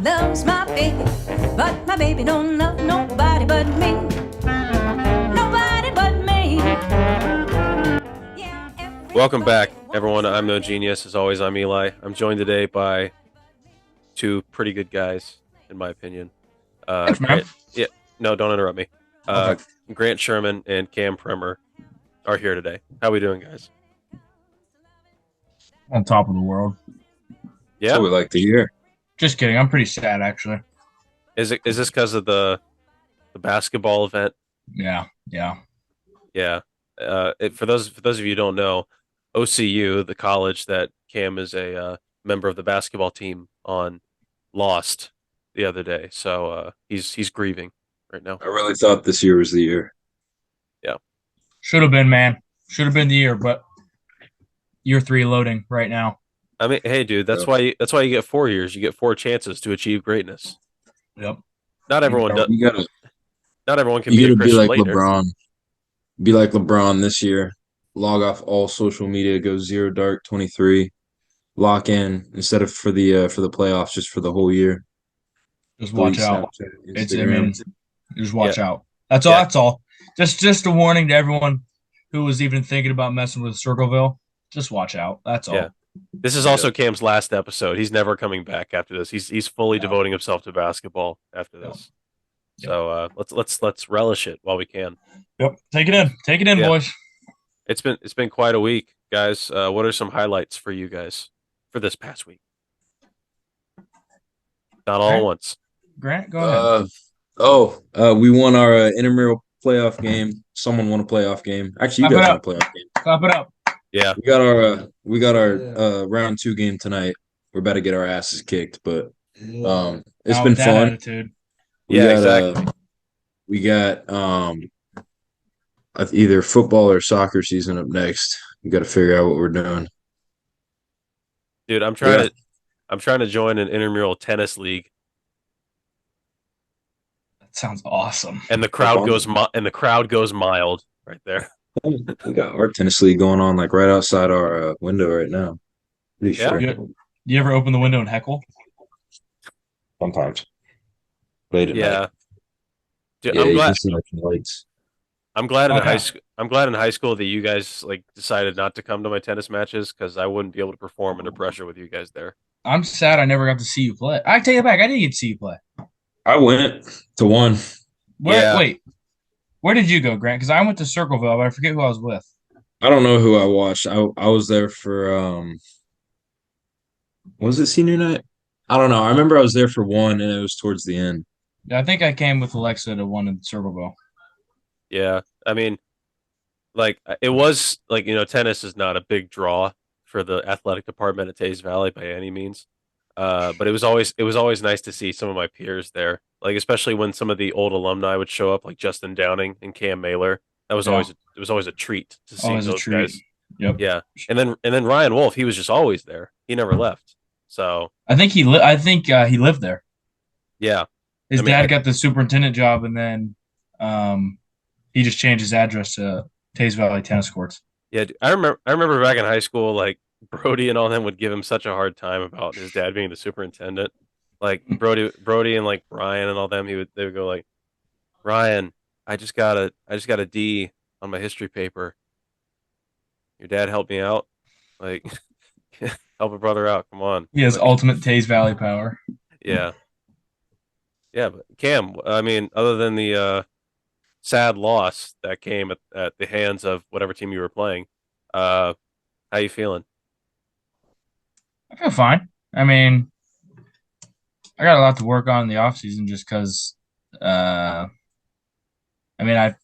loves my baby, but my baby don't love nobody but me. Nobody but me. Yeah, Welcome back, everybody everyone. wants I'm No my Genius. As always, I'm Eli. I'm joined today by two pretty good guys, in my opinion. Thanks, man. Grant, yeah, no, don't interrupt me. Okay. Grant Sherman and Cam Primer are here today. How we doing, guys? On top of the world. Yeah, So we like to hear. Just kidding. I'm pretty sad, actually. is this because of the basketball event? Yeah. Yeah. For those of you who don't know, OCU, the college that Cam is a member of the basketball team on, lost the other day. So he's grieving right now. I really thought this year was the year. Should have been, man. Should have been the year, but year 3 loading right now. I mean, hey, dude, that's why you get 4 years. You get 4 chances to achieve greatness. Yep. Not everyone does. You gotta, Not everyone can you be a gotta be Christian like Laettner. LeBron. Be like LeBron this year. Log off all social media. Go zero dark 23. Lock in instead of for the playoffs, just for the whole year. Just watch Delete out. Snapchat, It's, I Instagram. mean, just watch Yeah. out. That's all. Yeah. That's all. Just a warning to everyone who was even thinking about messing with Circleville. Just watch out. That's all. Yeah. This is also Cam's last episode. He's never coming back after this. He's fully Yeah. devoting himself to basketball after this. Yep. So let's relish it while we can. Yep. Take it in. Take it in, Yeah. boys. It's been quite a week, guys. What are some highlights for you guys for this past week? Not all at Okay. once. Grant, go ahead. We won our intramural playoff game. Someone won a playoff game. Actually, you Clap it guys won a up. playoff game. Clap it up. Yeah. We got our round 2 game tonight. We're about to get our asses kicked, but it's Not been with that fun. attitude. Yeah, exactly. We got either football or soccer season up next. We got to figure out what we're doing. Dude, I'm trying to join an intramural tennis league, That sounds awesome. and the crowd goes mild right there. We got our tennis league going on like right outside our window right now. Pretty Yeah. sure. Yeah. You ever open the window and heckle? Sometimes. Late at night. Yeah. Dude, Yeah, I'm you glad can see like some lights. I'm glad in Okay. high school that you guys like decided not to come to my tennis matches because I wouldn't be able to perform under pressure with you guys there. I'm sad I never got to see you play. I take it back. I didn't get to see you play. I went to one. Wait. Where did you go, Grant? Because I went to Circleville, but I forget who I was with. I don't know who I watched. I was there for was it senior night? I don't know. I remember I was there for one and it was towards the end. I think I came with Alexa to one in Circleville. Yeah. I mean, like it was like, tennis is not a big draw for the athletic department at Tays Valley by any means. But it was always nice to see some of my peers there. Like especially when some of the old alumni would show up, like Justin Downing and Cam Mailer. That was Yeah. always a treat to see Always a those treat. guys. Yep. Yeah. And then Ryan Wolf, he was just always there. He never left. So I think he lived there. yeah. His I mean, dad I- got the superintendent job, and then he just changed his address to Tays Valley Tennis Courts. Yeah, I remember back in high school, like Brody and all them would give him such a hard time about his dad being the superintendent. Like Brody and like Brian and all them, they would go like, Ryan, I just got a D on my history paper. Your dad helped me out. Like help a brother out. Come on. He has Like, ultimate Tays Valley power. yeah. Yeah, but Cam, I mean, other than the sad loss that came at the hands of whatever team you were playing, how you feeling? I feel fine. I mean, I got a lot to work on in the offseason just because, I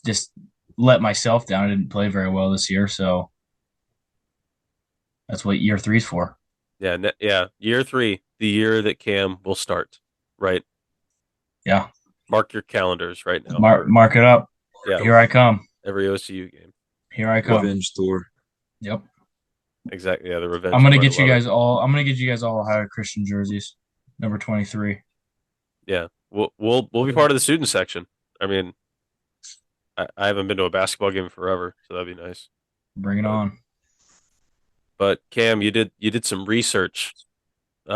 just let myself down. I didn't play very well this year, so that's what year 3's for. Yeah, yeah. Year 3, the year that Cam will start. Right. Yeah. Mark your calendars right now. Mark it up. Yeah. Here I come. Every OCU game. Here I come. Revenge tour. Yep. Exactly. Yeah, the revenge. I'm gonna tour, get I you love guys all. I'm gonna get you guys all Ohio Christian jerseys, number 23. it. Yeah, we'll be part of the student section. I mean, I haven't been to a basketball game forever, so that'd be nice. Bring it on. But Cam, you did some research,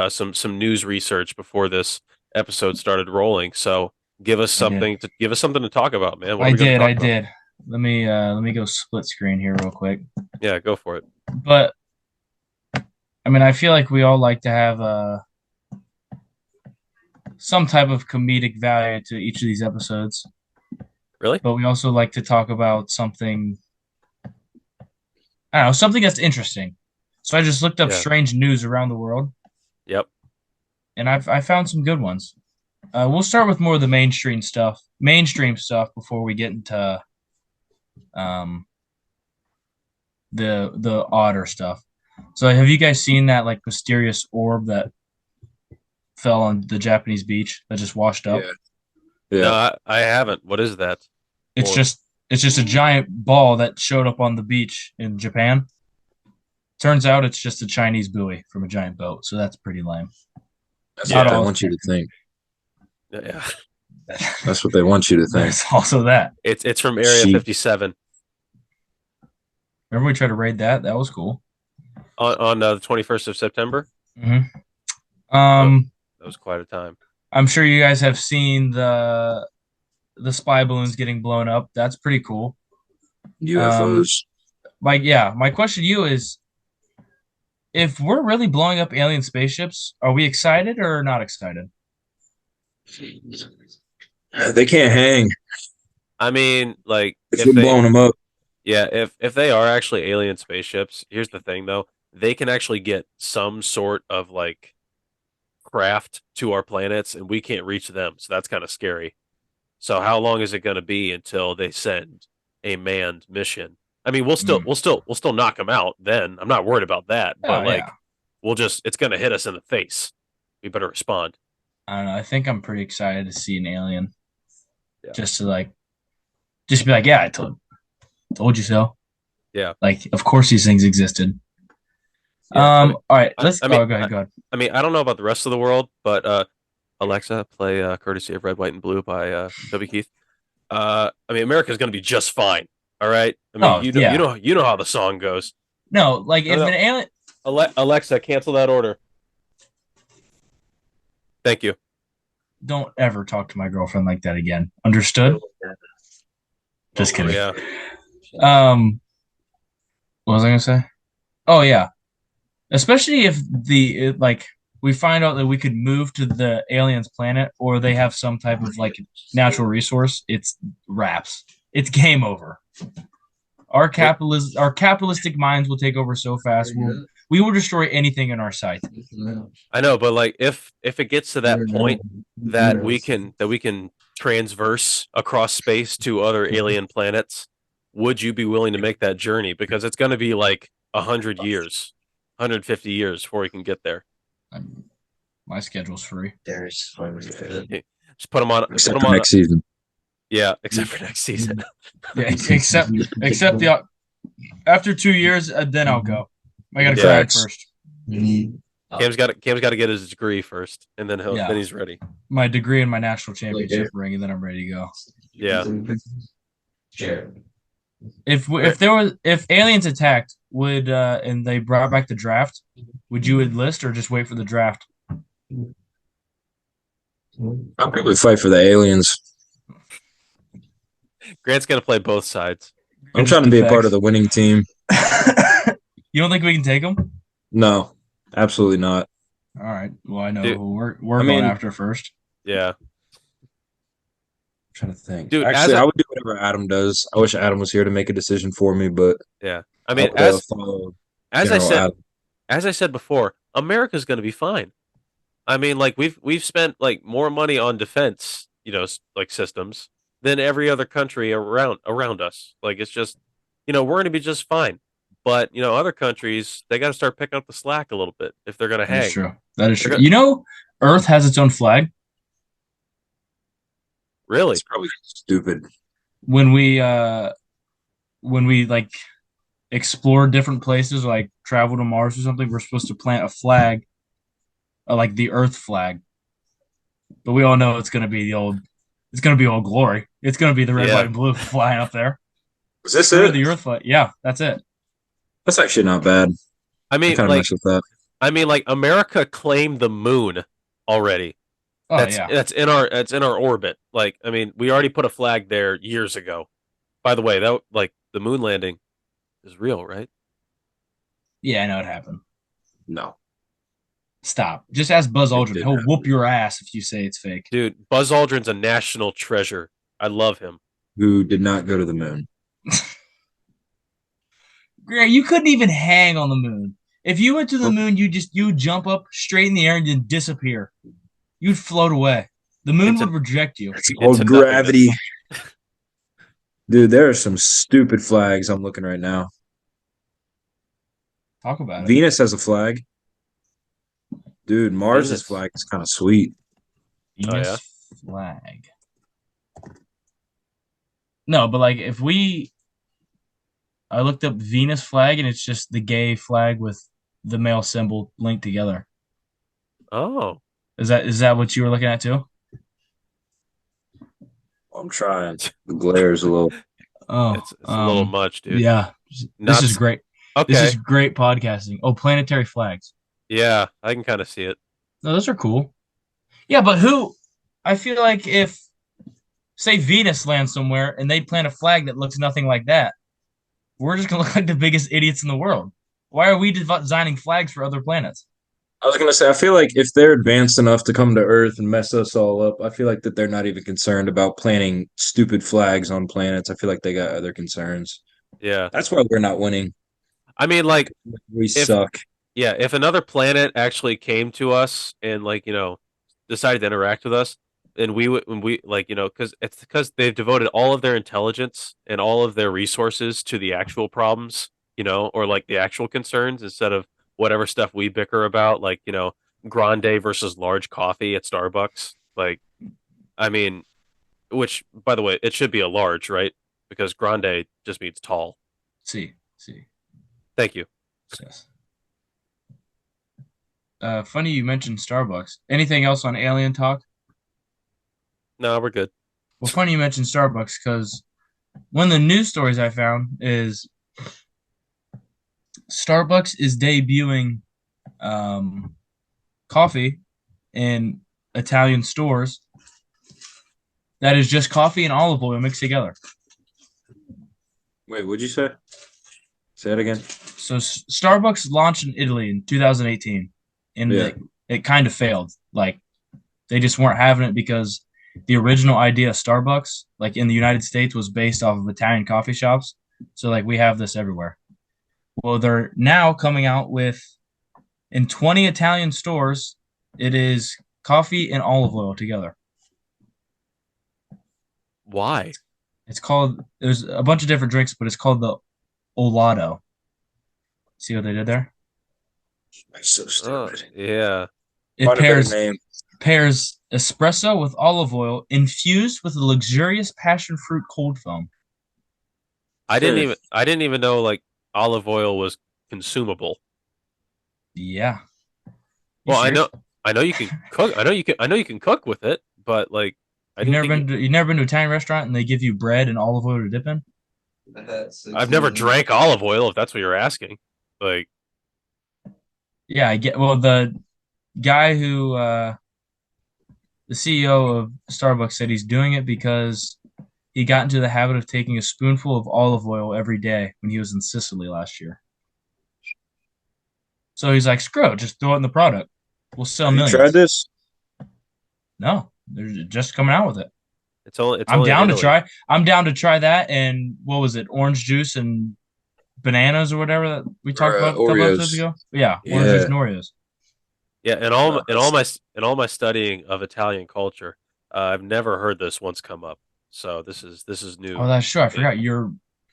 some news research before this episode started rolling. So give us something to talk about, man. What are I we going to did. talk I about? did. Let me go split screen here real quick. Yeah, go for it. But I mean, I feel like we all like to have some type of comedic value to each of these episodes, Really? but we also like to talk about something. I don't know, something that's interesting. So I just looked up Yeah. strange news around the world, Yep. and I found some good ones. We'll start with more of the mainstream stuff before we get into um the odder stuff. So have you guys seen that like mysterious orb that fell on the Japanese beach that just washed up? Yeah. No, I haven't. What is that? It's Orb. just a giant ball that showed up on the beach in Japan. Turns out it's just a Chinese buoy from a giant boat, so that's pretty lame. That's Yeah. what they want you to think. Yeah. That's what they want you to think. There's also that. It's from Area Sheep. 57 Remember we tried to raid that? That was cool. on the 21st of September. hmm Um, That was quite a time. I'm sure you guys have seen the spy balloons getting blown up. That's pretty cool. UFOs. My question to you is, if we're really blowing up alien spaceships, are we excited or not excited? They can't hang I mean, like if you're blowing them up. yeah, if they are actually alien spaceships, here's the thing though, they can actually get some sort of like craft to our planets and we can't reach them. So that's kind of scary. So how long is it going to be until they send a manned mission? I mean, we'll still knock them out then. I'm not worried about that, but Oh, yeah. it's going to hit us in the face. We better respond. I don't know. I think I'm pretty excited to see an alien. Yeah. Just be like, yeah, I told you so. Yeah. Like, of course these things existed. Yeah, All right, let's I mean, go ahead. I mean, I don't know about the rest of the world, but Alexa, play "Courtesy of Red, White, and Blue" by Toby Keith. I mean, America's going to be just fine. All right. I mean, Oh, yeah. you know how the song goes. No, like if No. an alien Alexa, cancel that order. Thank you. don't ever talk to my girlfriend like that again. Understood? Just kidding. Yeah. What was I gonna say? Oh yeah. Especially if we find out that we could move to the aliens planet or they have some type of like natural resource, it's wraps. It's game over. Our capitalistic minds will take over so fast. We will destroy anything in our sight. I know, but like if it gets to that point that we can transverse across space to other alien planets, would you be willing to make that journey? Because it's going to be like 100 years, 150 years before we can get there. My schedule's free. Just put them on. Except for next season. Yeah, except for next season. Yeah, except the after 2 years, then I'll go. I gotta Yeah. crack first. Cam's got to get his degree first, and then Yeah. then he's ready. My degree and my national championship ring, and then I'm ready to go. Yeah. If aliens attacked, would and they brought back the draft, would you enlist or just wait for the draft? I'll probably fight for the aliens. Grant's gonna play both sides. I'm trying to be a part of the winning team. You don't think we can take them? No, absolutely not. All right. Well, I know Dude, who we're I mean- going after first. Yeah. I'm trying to think. Dude, Actually, as a- I would do whatever Adam does. I wish Adam was here to make a decision for me, but I mean, I would, follow as I General said Adam. as I said before, America's going to be fine. I mean, like we've spent like more money on defense, like systems than every other country around us. Like it's just, we're going to be just fine. But other countries, they got to start picking up the slack a little bit if they're going to That is hang. true. That is They're true. go- Earth has its own flag. Really? It's probably stupid. When we like explore different places, like travel to Mars or something, we're supposed to plant a flag, like the Earth flag. But we all know it's gonna be Old Glory. It's gonna be the red, Yeah. white, and blue flying up there. Is this Or it? the Earth flag. Yeah, that's it. That's actually not bad. I I mean, kind of like mess with that. America claimed the moon already. Oh That's yeah. that's in our orbit. Like, I mean, we already put a flag there years ago. By the way, that like the moon landing is real, right? Yeah, I know it happened. No, Stop. Just ask Buzz it Aldrin. didn't He'll whoop happen. your ass if you say it's fake. Dude, Buzz Aldrin's a national treasure. I love him. Who did not go to the moon? Grant, you couldn't even hang on the moon. If you went to the Well, moon, you would jump up straight in the air and then disappear. You'd float away. The moon would Into reject you. it's into called nothingness. gravity. Dude, there are some stupid flags I'm looking right now. Talk about it. Venus has a flag. Dude, Mars's Venus. flag is kind of sweet. Oh, Venus yeah? flag. No, but like if I looked up Venus flag and it's just the gay flag with the male symbol linked together. Oh. Is that what you were looking at too? I'm trying. The glare is a little. Oh, It's a little much, dude. yeah. Not This is great. This okay. is great podcasting. Oh, planetary flags. Yeah, I can kind of see it. No, those are cool. Yeah, but who? I feel like if, say, Venus lands somewhere and they plant a flag that looks nothing like that, we're just gonna look like the biggest idiots in the world. Why are we designing flags for other planets? I was gonna say, I feel like if they're advanced enough to come to Earth and mess us all up, I feel like that they're not even concerned about planting stupid flags on planets. I feel like they got other concerns. Yeah. That's why we're not winning. I mean, like, We if suck. yeah, if another planet actually came to us and like, decided to interact with us, and we would when we like, because they've devoted all of their intelligence and all of their resources to the actual problems, or like the actual concerns instead of whatever stuff we bicker about, like, grande versus large coffee at Starbucks. Like, I mean, which by the way, it should be a large, right? Because grande just means tall. See. Thank you. Yes. Funny you mentioned Starbucks. Anything else on alien talk? No, we're good. Well, funny you mentioned Starbucks because one of the news stories I found is Starbucks is debuting coffee in Italian stores that is just coffee and olive oil mixed together. Wait, what'd you say? Say it again. So Starbucks launched in Italy in 2018, and Yeah. it kind of failed. Like they just weren't having it because the original idea of Starbucks, like in the United States, was based off of Italian coffee shops. So like we have this everywhere. Well, they're now coming out with in 20 Italian stores, it is coffee and olive oil together. Why? It's called there's a bunch of different drinks, but it's called the Olato. See what they did there? That's so Oh, stupid. yeah. It Find a better pairs name. pairs espresso with olive oil infused with a luxurious passion fruit cold foam. I didn't Hmm. even I didn't even know like olive oil was consumable. Yeah. You Well, sure? I know you can cook. I know you can cook with it, but like I You've didn't never think you've never been to an Italian restaurant and they give you bread and olive oil to dip in? I've never drank olive oil if that's what you're asking. Like, Yeah, I get well the guy who the CEO of Starbucks said he's doing it because he got into the habit of taking a spoonful of olive oil every day when he was in Sicily last year. So he's like, screw it, just throw it in the product. We'll sell Have you millions. tried this? No, they're just coming out with it. it's only I'm only in down to Italy. try. I'm down to try that and what was it? Orange juice and bananas or whatever that we talked Or, about a couple Oreos. episodes ago. Yeah, orange juice Yeah. and Oreos. Yeah, No, in all my studying of Italian culture, I've never heard this once come up. So this is new. Oh, that's true. I to me. forgot you're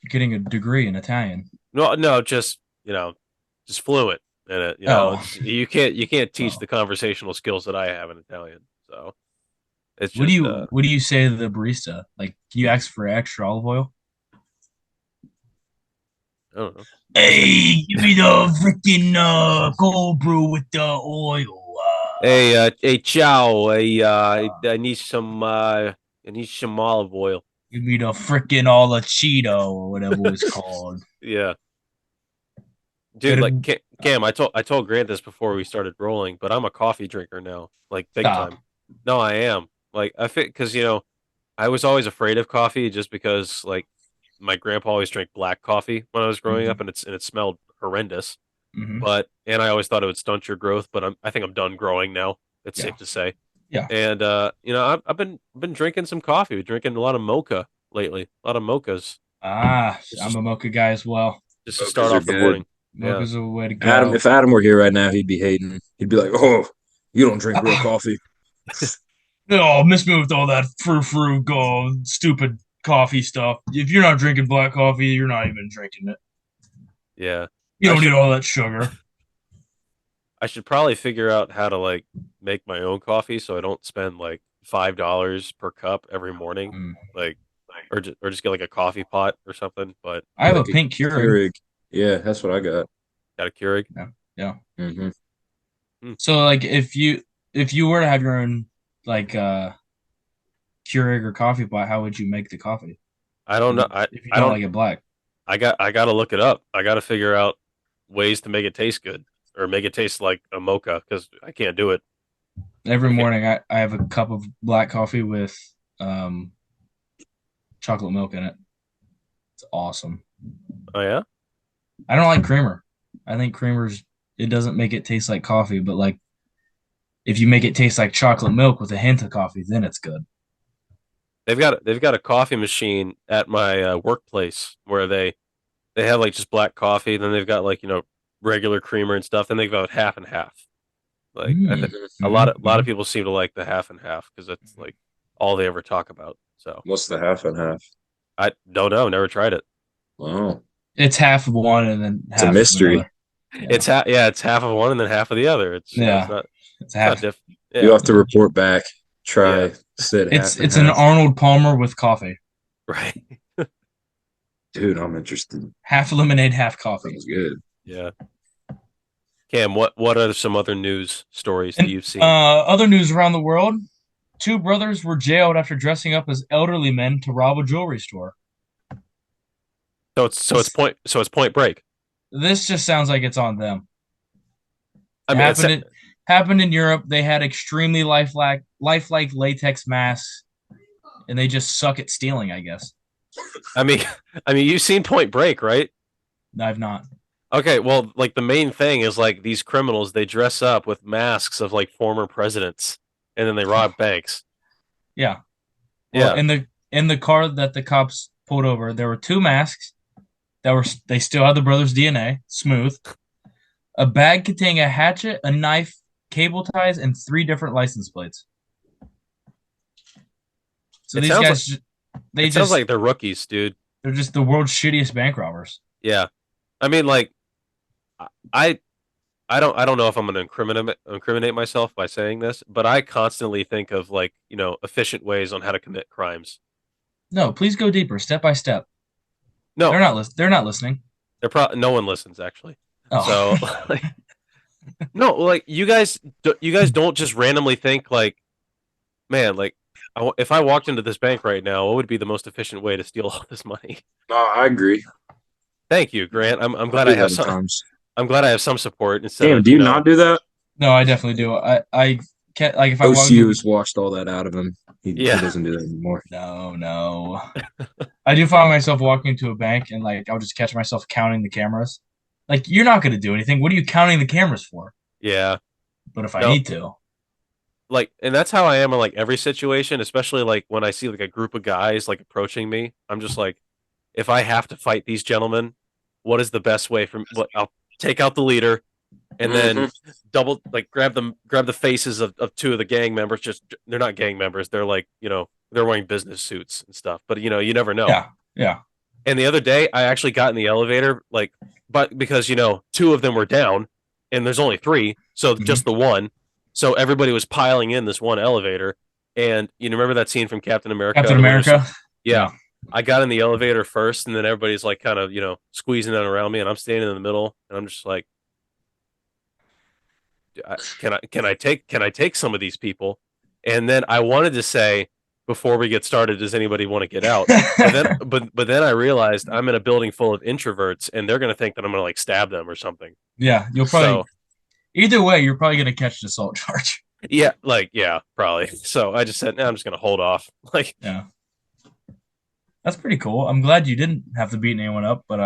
getting a degree in Italian. No, just just fluent in it. Oh. You can't teach Oh. the conversational skills that I have in Italian. So it's What just do you say to the barista? Like, can you ask for extra olive oil? I don't know. Hey, give me the freaking cold brew with the oil. Hey, ciao. I need some olive oil. Give me the freaking all the Cheeto or whatever it's called. Yeah, dude. Like It'd- Cam, I told Grant this before we started rolling, but I'm a coffee drinker now, like big Stop. time. No, I am. Like I think because I was always afraid of coffee just because like my grandpa always drank black coffee when I was growing up, Hmm. and it smelled horrendous. Hmm. And I always thought it would stunt your growth, but I think I'm done growing now. It's Yeah. safe to say. Yeah. And I've been drinking some coffee, drinking a lot of mocha lately, a lot of mochas, just I'm to, a mocha guy as well. just to start Mochas are off the good. morning. Yeah, Mocha's the way to Adam, go. if Adam were here right now, he'd be hating. He'd be like, "Oh, you don't drink real coffee." Oh, miss me with all that frou go stupid coffee stuff. If you're not drinking black coffee, you're not even drinking it. yeah. You I don't need should all that sugar. I should probably figure out how to like make my own coffee so I don't spend like $5 per cup every morning, Mm. like or just get like a coffee pot or something. But I have a Like pink Keurig. Keurig. Yeah, that's what I got. got a Keurig. Yeah, yeah. Hmm. Hmm. So like if you were to have your own like Keurig or coffee pot, how would you make the coffee I don't know. if you I don't don't. like it black? I gotta look it up. I gotta figure out ways to make it taste good or make it taste like a mocha because I can't do it. Every I can't. morning I have a cup of black coffee with um chocolate milk in it. It's awesome. Oh yeah. I don't like creamer. I think creamer's it doesn't make it taste like coffee, but like if you make it taste like chocolate milk with a hint of coffee, then it's good. They've got a coffee machine at my workplace where they have like just black coffee. Then they've got like regular creamer and stuff. Then they've got half and half. Like I Mm. think a lot Hmm. of a lot of people seem to like the half and half because that's like all they ever talk about. So What's the half and half? I don't know. Never tried it. Wow, It's half of one and then it's a half of mystery. another. Yeah. It's half of one and then half of the other. It's it's Yeah. not It's it's not half. diff. You Yeah, have to report back. yeah, Try said half and It's an half. Arnold Palmer with coffee. right. Dude, I'm interested. Half lemonade, half coffee. Sounds good. Yeah. Cam, what are some other news stories that And you've seen? other news around the world. Two brothers were jailed after dressing up as elderly men to rob a jewelry store. So it's Point Break. This just sounds like it's on them. I It mean, it's happened in Europe. They had extremely lifelike latex masks, and they just suck at stealing, I guess. I mean, you've seen Point Break, right? I've not. Okay, well, like the main thing is like these criminals, they dress up with masks of like former presidents, and then they rob banks. Yeah. Well, Yeah, in the car that the cops pulled over, there were two masks they still had the brothers' DNA, smooth. A bag containing a hatchet, a knife, cable ties, and three different license plates. So it these sounds like guys, they it sounds just like they're rookies, dude. they're just the world's shittiest bank robbers. Yeah, I mean, like, I I don't know if I'm gonna incriminate myself by saying this, but I constantly think of like efficient ways on how to commit crimes. No, please go deeper, step by step. No, They're not listening. they're probably no one listens actually. Oh, So like, no, like you guys don't just randomly think like, man, like if I walked into this bank right now, what would be the most efficient way to steal all this money? No, I agree. Thank you, Grant. I'm I glad do I that have at some. times. I'm glad I have some support instead Damn, of do you not do that? no, I definitely do. I can't like if I walk OCU into has washed all that out of him. He Yeah. doesn't do that anymore. no. I do find myself walking into a bank and like I'll just catch myself counting the cameras. Like you're not gonna do anything. What are you counting the cameras for? Yeah. But if I No. need to, Like, and that's how I am in like every situation, especially like when I see like a group of guys like approaching me. I'm just like, if I have to fight these gentlemen, what is the best way from what I'll take out the leader and then double like grab the faces of two of the gang members. Just they're not gang members. They're like, they're wearing business suits and stuff. But you never know. yeah. And the other day I actually got in the elevator, like, but because two of them were down and there's only three, so Mhm. just the one. So everybody was piling in this one elevator. And you remember that scene from Captain America? Captain The Winter Sol- America. Yeah. I got in the elevator first, and then everybody's like kind of, squeezing in around me, and I'm standing in the middle, and I'm just like, can I take some of these people? And then I wanted to say before we get started, does anybody want to get out? But then I realized I'm in a building full of introverts, and they're gonna think that I'm gonna like stab them or something. Yeah, you'll probably either way, you're probably gonna catch an assault charge. Yeah, probably. So I just said, nah, I'm just gonna hold off. Like, Yeah, that's pretty cool. I'm glad you didn't have to beat anyone up, but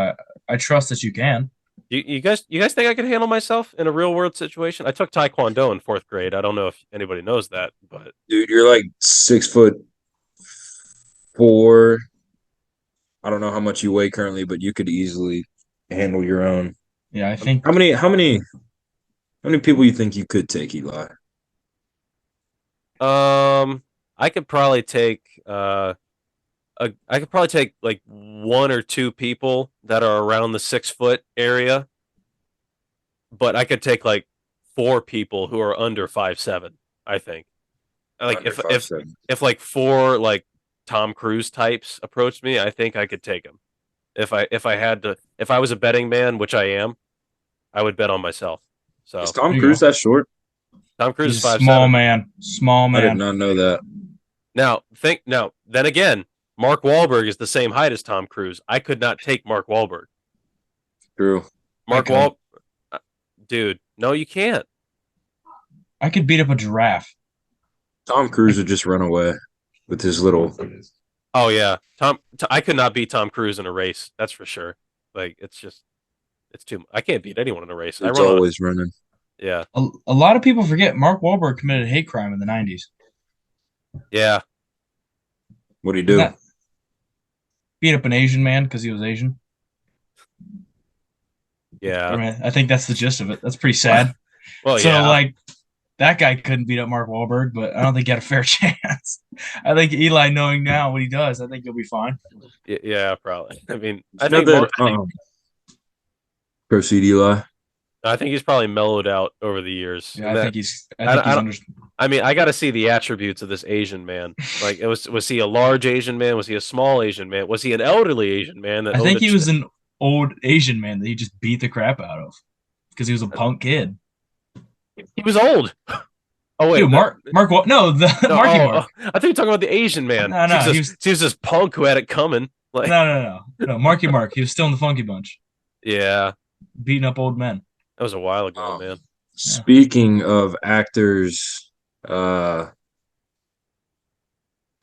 I trust that you can. you guys think I could handle myself in a real world situation? I took Taekwondo in fourth grade. I don't know if anybody knows that, but Dude, you're like 6'4". I don't know how much you weigh currently, but you could easily handle your own. Yeah, I think How many people you think you could take, Eli? I could probably take I could probably take like one or two people that are around the 6 foot area, but I could take like four people who are under 5'7". I think. Like Under if five if seven. if like four like Tom Cruise types approached me, I think I could take them. If I was a betting man, which I am, I would bet on myself. Is So Tom there you Cruise go. that short? Tom Cruise He's is a five small seven. man, small I did man. not know that. Then again, Mark Wahlberg is the same height as Tom Cruise. I could not take Mark Wahlberg. True. I Mark could. Wahl, dude, no, you can't. I could beat up a giraffe. Tom Cruise would just run away with his little. Oh yeah, I could not beat Tom Cruise in a race. That's for sure. Like it's too. I can't beat anyone in a race. I It's run on. always running. Yeah, A lot of people forget Mark Wahlberg committed a hate crime in the 90s. yeah, What do you Isn't do? that beat up an Asian man because he was Asian? I yeah. mean, I think that's the gist of it. That's pretty sad. Well, So, yeah, like, that guy couldn't beat up Mark Wahlberg, but I don't think he had a fair chance. I think Eli, knowing now what he does, I think he'll be fine. yeah, probably. I mean, You know that. Proceed, Eli. I think he's probably mellowed out over the years. Yeah, And that I think I he's don't. under. I mean, I got to see the attributes of this Asian man. Like, was he a large Asian man? Was he a small Asian man? Was he an elderly Asian man that I owned think a? he was an old Asian man that he just beat the crap out of because he was a punk kid. He was old. Oh wait, Dude, no, the no, Marky Mark. I think you're talking about the Asian man. No, no, He was this punk who had it coming. Like, no, Marky Mark. He was still in the Funky Bunch, yeah, beating up old men. that was a while ago, Um, man. Speaking of actors, I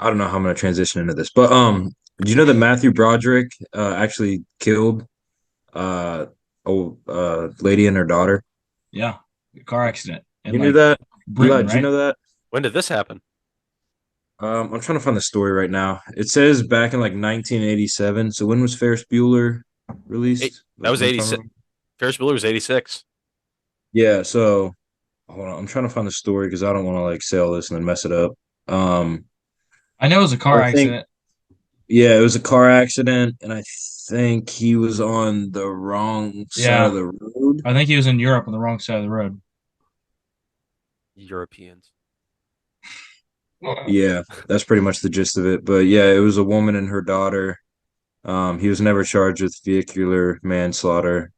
don't know how I'm gonna transition into this, but do you know that Matthew Broderick actually killed a lady and her daughter? Yeah, car accident in You knew like that? Eli, Britain, did you right? know that? When did this happen? I'm trying to find the story right now. It says back in like 1987. So when was Ferris Bueller released? That was Like, 86. Ferris Bueller was 86. yeah, so hold on. I'm trying to find the story because I don't want to like say all this and then mess it up. Um, I know it was a car I think accident. yeah, it was a car accident, and I think he was on the wrong side of Yeah, the road. I think he was in Europe on the wrong side of the road. Europeans. Yeah, that's pretty much the gist of it. But yeah, it was a woman and her daughter. He was never charged with vehicular manslaughter.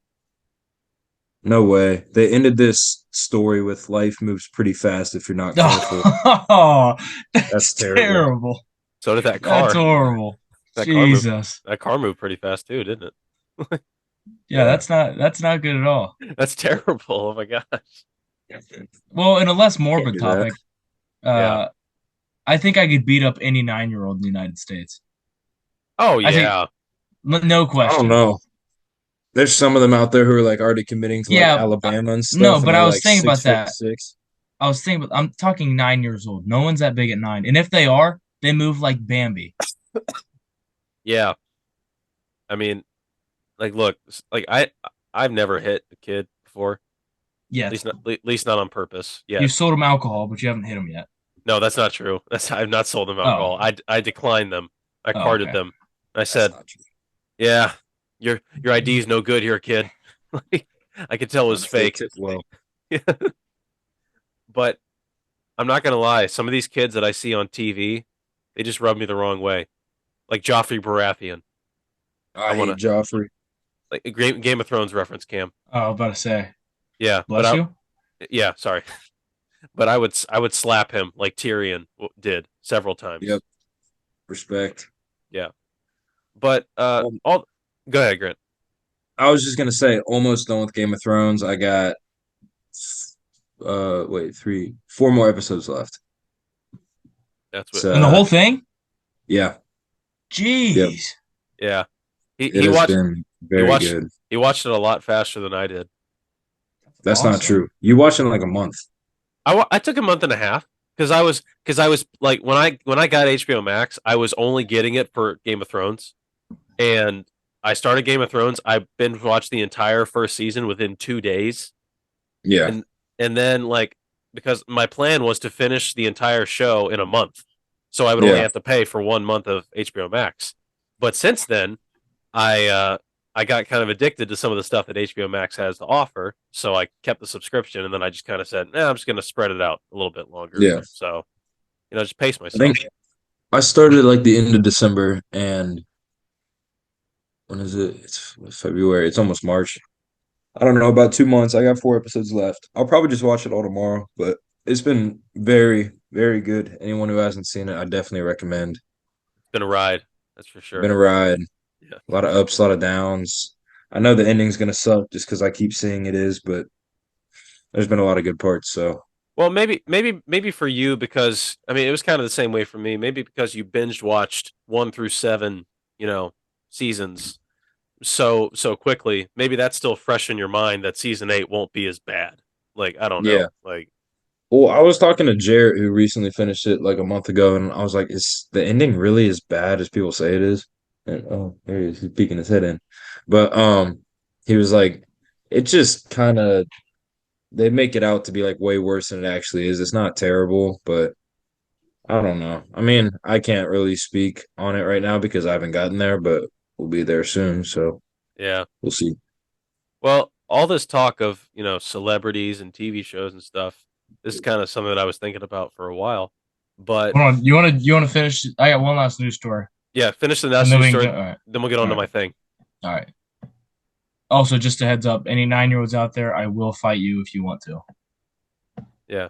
No way. They ended this story with life moves pretty fast if you're not careful. Oh, That's that's terrible. terrible. So did that car. That's horrible. That car moved. Jesus. That car moved pretty fast too, didn't it? Yeah, that's not good at all. That's terrible. Oh my gosh. Well, in a less morbid do that. topic, Yeah. I think I could beat up any 9-year-old in the United States. Oh I think- yeah. No I question. don't know. There's some of them out there who are like already committing to like Yeah, Alabama and stuff. no, and but they're, I was like, thinking about 6'6". I was thinking, I'm talking 9 years old. No one's that big at 9, and if they are, they move like Bambi. Yeah. I mean, like, look, like I've never hit a kid before. Yeah, At least not on purpose. Yeah. you sold them alcohol, but you haven't hit them yet. No, that's not true. I've not sold them alcohol. I declined them. I Oh, carded okay. them. I That's said, not true. "Yeah, your ID is no good here, kid." I could tell it was They fake. tip well. But I'm not gonna lie. Some of these kids that I see on TV, they just rub me the wrong way. Like Joffrey Baratheon, I wanna- hate Joffrey. like a Game of Thrones reference, Cam. Oh, I was about to say, Yeah, bless you. yeah, sorry, but I would slap him like Tyrion did several times. Yep. Respect. But go ahead, Grant. I was just gonna say, almost done with Game of Thrones. I got wait, 4 more episodes left. That's It's what. And the whole thing? yeah, yep. Jeez. Yeah. He It he has watched been he very watched good. he watched it a lot faster than I did. That's not Awesome. true. You watched it in like a month. I took a month and a half because I was like when I got HBO Max, I was only getting it for Game of Thrones, and I started Game of Thrones. I binge watched the entire first season within 2 days, Yeah, and then like because my plan was to finish the entire show in a month, so I would only yeah. have to pay for 1 month of HBO Max. But since then, I got kind of addicted to some of the stuff that HBO Max has to offer, so I kept the subscription, and then I just kind of said, I'm just going to spread it out a little bit longer. Yeah. So, just pace I myself. think I started like the end of December, and when is it? It's February. It's almost March. I don't know, about 2 months. I got 4 episodes left. I'll probably just watch it all tomorrow, but it's been very, very good. Anyone who hasn't seen it, I definitely recommend. It's been a ride, that's for Been sure. a ride. Yeah. A lot of ups, a lot of downs. I know the ending's gonna suck just because I keep saying it is, but there's been a lot of good parts. So Well, maybe for you because I mean it was kind of the same way for me. Maybe because you binged watched 1 through 7, seasons so quickly. Maybe that's still fresh in your mind that season 8 won't be as bad. Like I don't yeah. know. Like Well, I was talking to Jarrett who recently finished it like a month ago, and I was like, "Is the ending really as bad as people say it is?" And oh, there he is. He's peeking his head in. But he was like, "It just kind of they make it out to be like way worse than it actually is. It's not terrible, but I don't know. I mean, I can't really speak on it right now because I haven't gotten there, but we'll be there soon, so yeah. we'll see." Well, all this talk of, celebrities and TV shows and stuff, this is kind of something that I was thinking about for a while. But Hold on. You wanna finish? I got one last news story. yeah, finish the And next then news we can story, go. All right. then we'll get All on to right. my thing. All right. Also, just a heads up, any 9-year-olds out there, I will fight you if you want to. Yeah.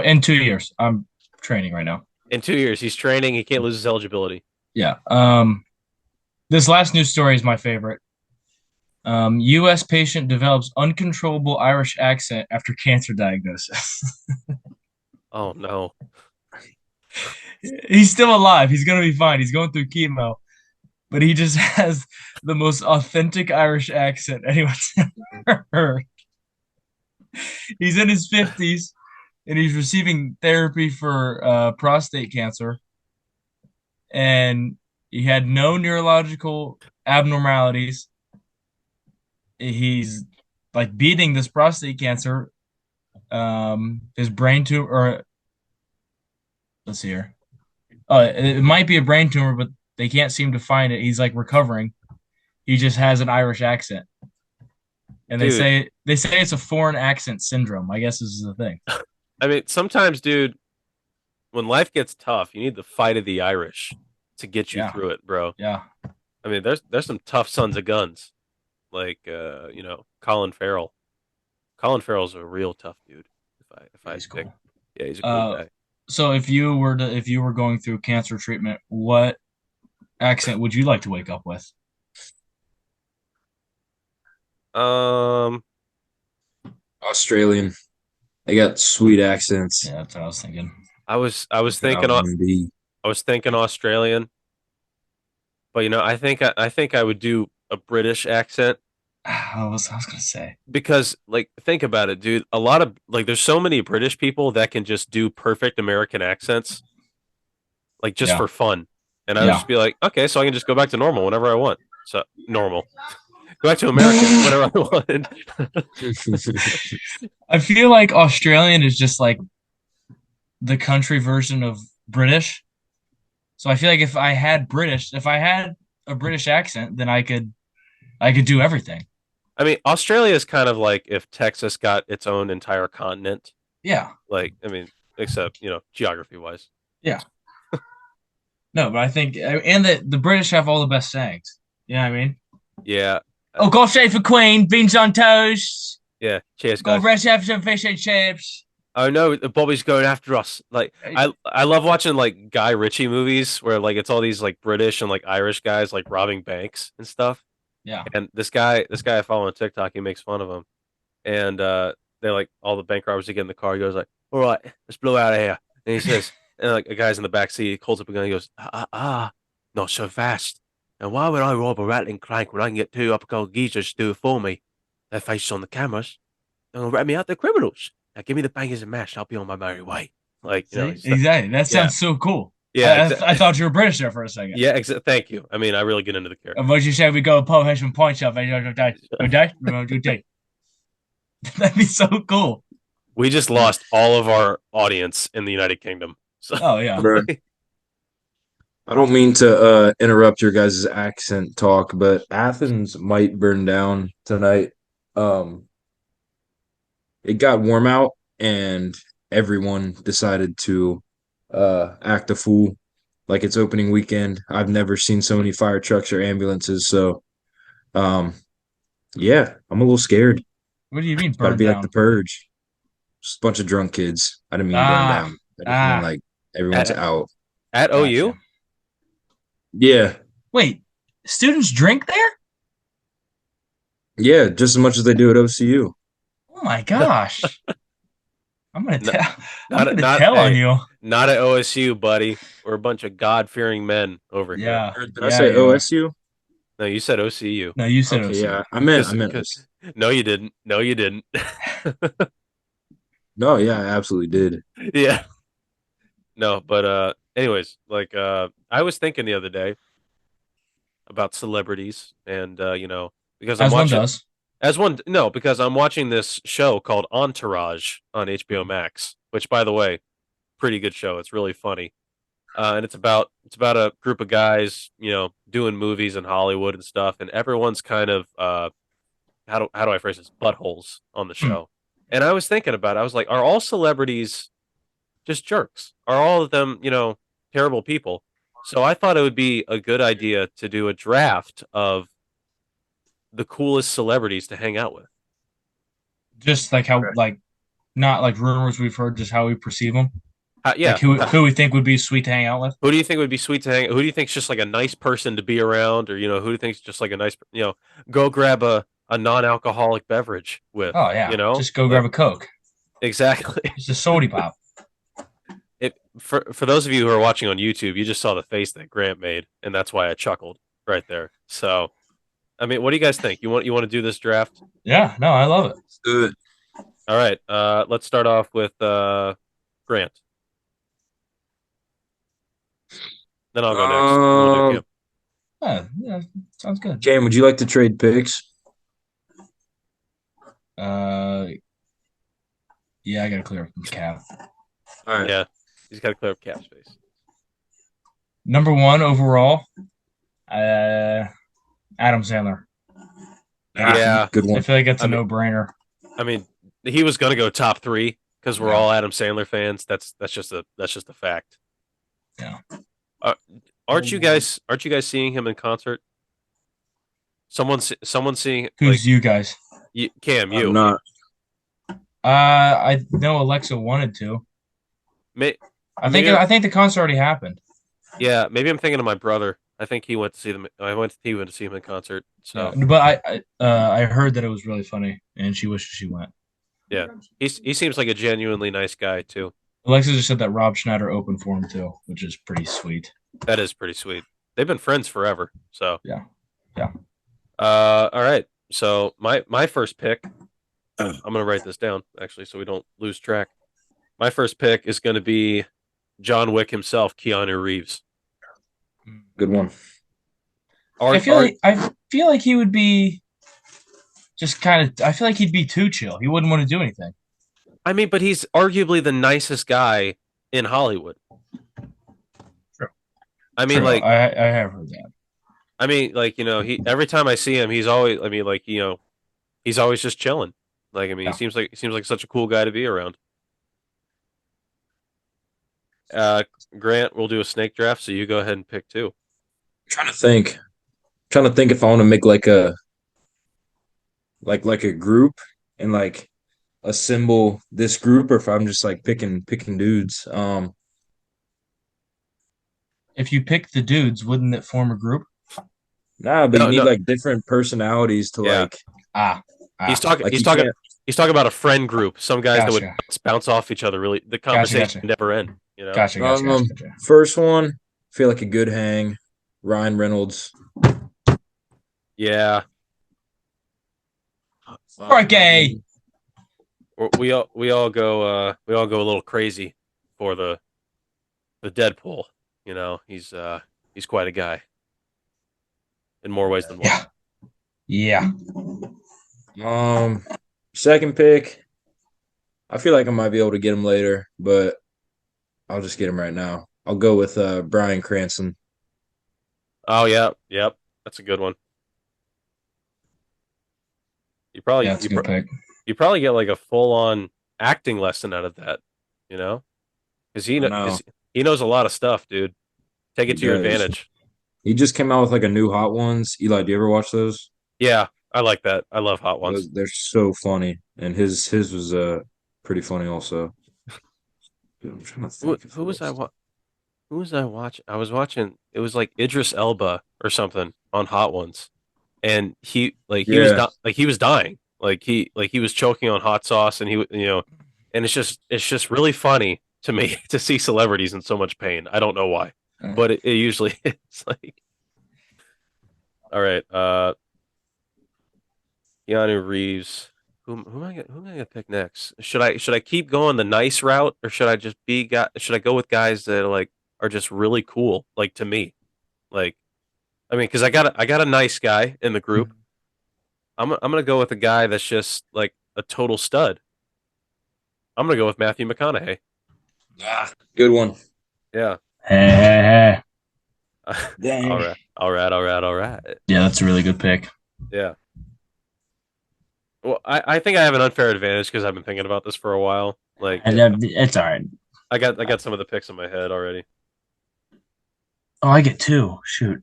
In 2 years, I'm training right now. In 2 years, he's training. He can't lose his eligibility. Yeah. This last news story is my favorite. U.S. patient develops uncontrollable Irish accent after cancer diagnosis. Oh no. He's still alive. He's gonna be fine. He's going through chemo, but he just has the most authentic Irish accent anyone's ever heard. He's in his 50s and he's receiving therapy for prostate cancer, and he had no neurological abnormalities. He's like beating this prostate cancer. His brain tumor, or let's see here. It might be a brain tumor, but they can't seem to find it. He's like recovering. He just has an Irish accent, and they Dude, say it's a foreign accent syndrome. I guess this is the thing. I mean, sometimes, dude, when life gets tough, you need the fight of the Irish to get you Yeah. through it, bro. Yeah, I mean, there's some tough sons of guns, like Colin Farrell. Colin Farrell's a real tough dude. If I he's pick, cool. yeah, he's a cool Uh, guy. so if you were going through cancer treatment, what accent would you like to wake up with? Um, Australian. They got sweet accents. Yeah, that's what I was thinking. I was Shout thinking out MD. I was thinking Australian, but I think I would do a British accent I was gonna say. because like think about it, dude. A lot of like there's so many British people that can just do perfect American accents, like just Yeah. for fun. And I would Yeah. just be like, okay, so I can just go back to normal whenever I want. So normal. Go back to American whenever I want. I feel like Australian is just like the country version of British. So I feel like if I had a British accent, then I could do everything. I mean, Australia is kind of like if Texas got its own entire continent. Yeah. Like, I mean, except, geography wise. Yeah. No, but I think and the British have all the best sayings. You know what I mean? Yeah. Oh, go straight for Queen, beans on toast. Yeah. Cheers, Go guys. fresh have some fish and chips. Oh no, Bobby's going after us. Like I love watching like Guy Ritchie movies where like it's all these like British and like Irish guys like robbing banks and stuff. Yeah. And this guy I follow on TikTok, he makes fun of him. And they like all the bank robbers to get in the car. He goes like, "All right, let's blow out of here." And he says, and like a guy's in the back seat, he holds up a gun. He goes, not so fast. And why would I rob a rattling crank when I can get two upper geezers to do it for me? Their faces on the cameras. They're gonna rat me out. They're criminals. Now give me the bangers and mash. I'll be on my merry way. Like, See? Exactly. That sounds so cool. Yeah, I thought you were British there for a second. Yeah, thank you. I mean, I really get into the character. And what you say we go pub have some points up and That'd be so cool. We just lost all of our audience in the United Kingdom. So Oh yeah. Bro. I don't mean to interrupt your guys' accent talk, but Athens might burn down tonight. It got warm out and everyone decided to act a fool like it's opening weekend. I've never seen so many fire trucks or ambulances, so yeah, I'm a little scared. What do you mean It's about to burn be down? like the purge. Just a bunch of drunk kids. I didn't mean burn down. I just mean like everyone's out. at OU, Gotcha. Yeah. Wait, students drink there? Yeah, just as much as they do at OCU. Oh my gosh. I'm gonna No, tell. not- I'm gonna not- tell on hey. you. not at OSU, buddy. We're a bunch of God-fearing men over here. Yeah. Or did Yeah, I say you are. OSU? No, you said OCU. No, you said Okay, OC. yeah. I meant Because- No, you didn't. No, you didn't. No, yeah, I absolutely did. Yeah. No, but anyways, like I was thinking the other day about celebrities and because I'm As one watching does. because I'm watching this show called Entourage on HBO Max, which by the way, pretty good show. It's really funny. And it's about a group of guys, doing movies in Hollywood and stuff, and everyone's kind of how do I phrase this? Buttholes on the show. And I was thinking about it. I was like, are all celebrities just jerks? Are all of them, terrible people? So I thought it would be a good idea to do a draft of the coolest celebrities to hang out with. Just like how, Okay. like, not like rumors we've heard, just how we perceive them. Yeah. Like who we think would be sweet to hang out with. Who do you think would be sweet to hang? Who do you think's just like a nice person to be around, or who do you think's just like a nice, go grab a non-alcoholic beverage with? Oh yeah. Just go Like, grab a Coke. exactly. Just a sody pop. For those of you who are watching on YouTube, you just saw the face that Grant made, and that's why I chuckled right there. So, I mean, what do you guys think? You want to do this draft? Yeah, no, I love it. Let's do it. All right. Let's start off with Grant. Then I'll go next. and we'll do Kim. Yeah, sounds good. Cam, would you like to trade picks? Yeah, I gotta clear up the cap. All right. Yeah, he's got to clear up cap space. Number one overall, Adam Sandler. Yeah. Good I one. feel like that's a I mean- no-brainer. I mean, he was gonna go top 3 because we're Yeah. all Adam Sandler fans. That's just a fact. Yeah. Aren't you guys seeing him in concert? Someone seeing Who's you guys? Cam, I'm you. not. I know Alexa wanted to. May, I think Maybe- I think the concert already happened. yeah, maybe I'm thinking of my brother. I think he went to see them. He went to see him in concert. So Yeah, but I heard that it was really funny, and she wishes she went. yeah, he seems like a genuinely nice guy too. Alexa just said that Rob Schneider opened for him too, which is pretty sweet. That is pretty sweet. They've been friends forever. So Yeah. Yeah. All right. So my first pick, I'm gonna write this down actually, so we don't lose track. My first pick is going to be John Wick himself, Keanu Reeves. Good one. I feel like he would be just kind of. I feel like he'd be too chill. He wouldn't want to do anything. I mean, but he's arguably the nicest guy in Hollywood. True. I mean, True, like, I have heard that. I mean, like, he every time I see him, he's always. I mean, like, he's always just chilling. Like, I mean, Yeah. he seems like such a cool guy to be around. Grant, we'll do a snake draft, so you go ahead and pick 2. Trying to think if I want to make like a group and like assemble this group, or if I'm just like picking dudes. If you pick the dudes, wouldn't it form a group? Nah, but No, you need no. like different personalities to Yeah. like. Ah, He's talking. Like He's you talking. can't- he's talking about a friend group. Some guys that would Gotcha. bounce off each other. Really, the conversation would never end. You know. Gotcha. First one, feel like a good hang. Ryan Reynolds. Yeah. Okay. We all go a little crazy for the Deadpool. You know, he's quite a guy in more ways than one. Yeah. Second pick. I feel like I might be able to get him later, but I'll just get him right now. I'll go with Bryan Cranston. Oh yeah, yep, that's a good one. You probably That's a good pick. you probably get like a full on acting lesson out of that, you know, because he knows a lot of stuff, dude. Take it to your advantage. He just came out with like a new Hot Ones. Eli, do you ever watch those? Yeah, I like that. I love Hot Ones. They're so funny, and his was pretty funny also. Dude, I'm trying to think Who was I? Who was I watching? I was watching. It was like Idris Elba or something on Hot Ones, and he was dying. Like he was choking on hot sauce, and and it's just really funny to me to see celebrities in so much pain. I don't know why, but it usually is. Like, all right, Keanu Reeves. Who am I gonna pick next? Should I keep going the nice route, or should I go with guys that are just really cool, like to me? Like, I mean, because I got a nice guy in the group. I'm gonna go with a guy that's just like a total stud. I'm gonna go with Matthew McConaughey. Good one. Yeah. Hey. All right. Yeah, that's a really good pick. Yeah. Well, I think I have an unfair advantage because I've been thinking about this for a while. Like, it's all right. I got some of the picks in my head already. Oh, I get two. Shoot.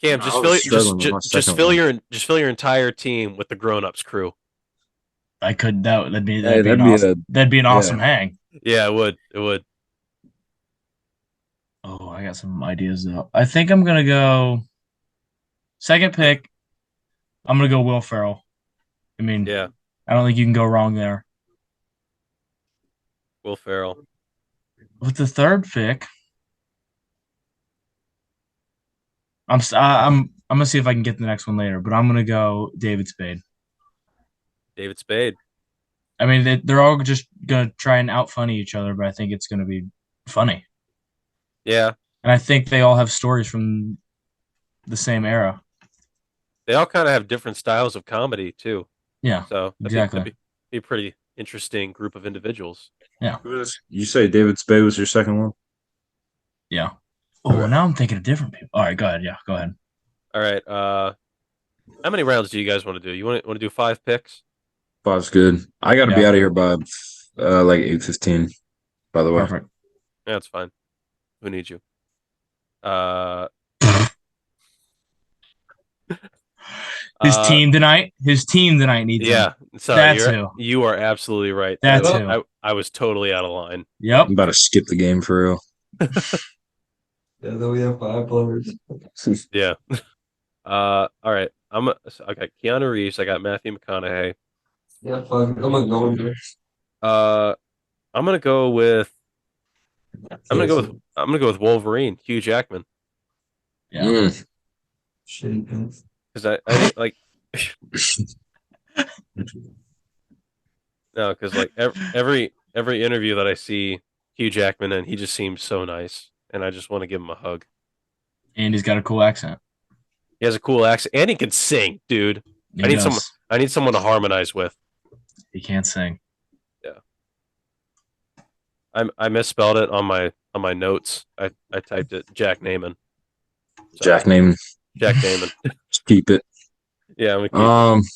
Cam, just fill your entire team with the grown-ups crew. I could that'd be an awesome hang. Yeah, it would. Oh, I got some ideas though. I think I'm gonna go second pick. I'm gonna go Will Ferrell. I mean, yeah, I don't think you can go wrong there. Will Ferrell. With the third pick, I'm gonna see if I can get the next one later, but I'm gonna go David Spade. David Spade. I mean, they're all just gonna try and out funny each other, but I think it's gonna be funny. Yeah, and I think they all have stories from the same era. They all kind of have different styles of comedy too. Yeah, so exactly. Be a pretty interesting group of individuals. Yeah. You say David Spade was your second one? Yeah. Oh, well, now I'm thinking of different people. All right, go ahead. Yeah, go ahead. All right. How many rounds do you guys want to do? You want to do 5 picks? 5's good. I got to be out of here by like 8:15. By the way. Perfect. Yeah, that's fine. Who needs you? His team tonight needs him. Sorry, you are absolutely right. That too. I was totally out of line. Yep. I'm about to skip the game for real. Yeah, though we have 5 players. Yeah. All right. I got Keanu Reeves. I got Matthew McConaughey. Yeah, fuck. I'm gonna go with this. I'm gonna go with Wolverine, Hugh Jackman. Yeah. Shit. Because I like no, because like every interview that I see Hugh Jackman in, he just seems so nice, and I just want to give him a hug. And he's got a cool accent. He has a cool accent, and he can sing, dude. I need someone to harmonize with. He can't sing. Yeah. I misspelled it on my notes. I typed it Jack Naaman. So, Jack Naaman. Just keep it. Yeah, I'm gonna keep it.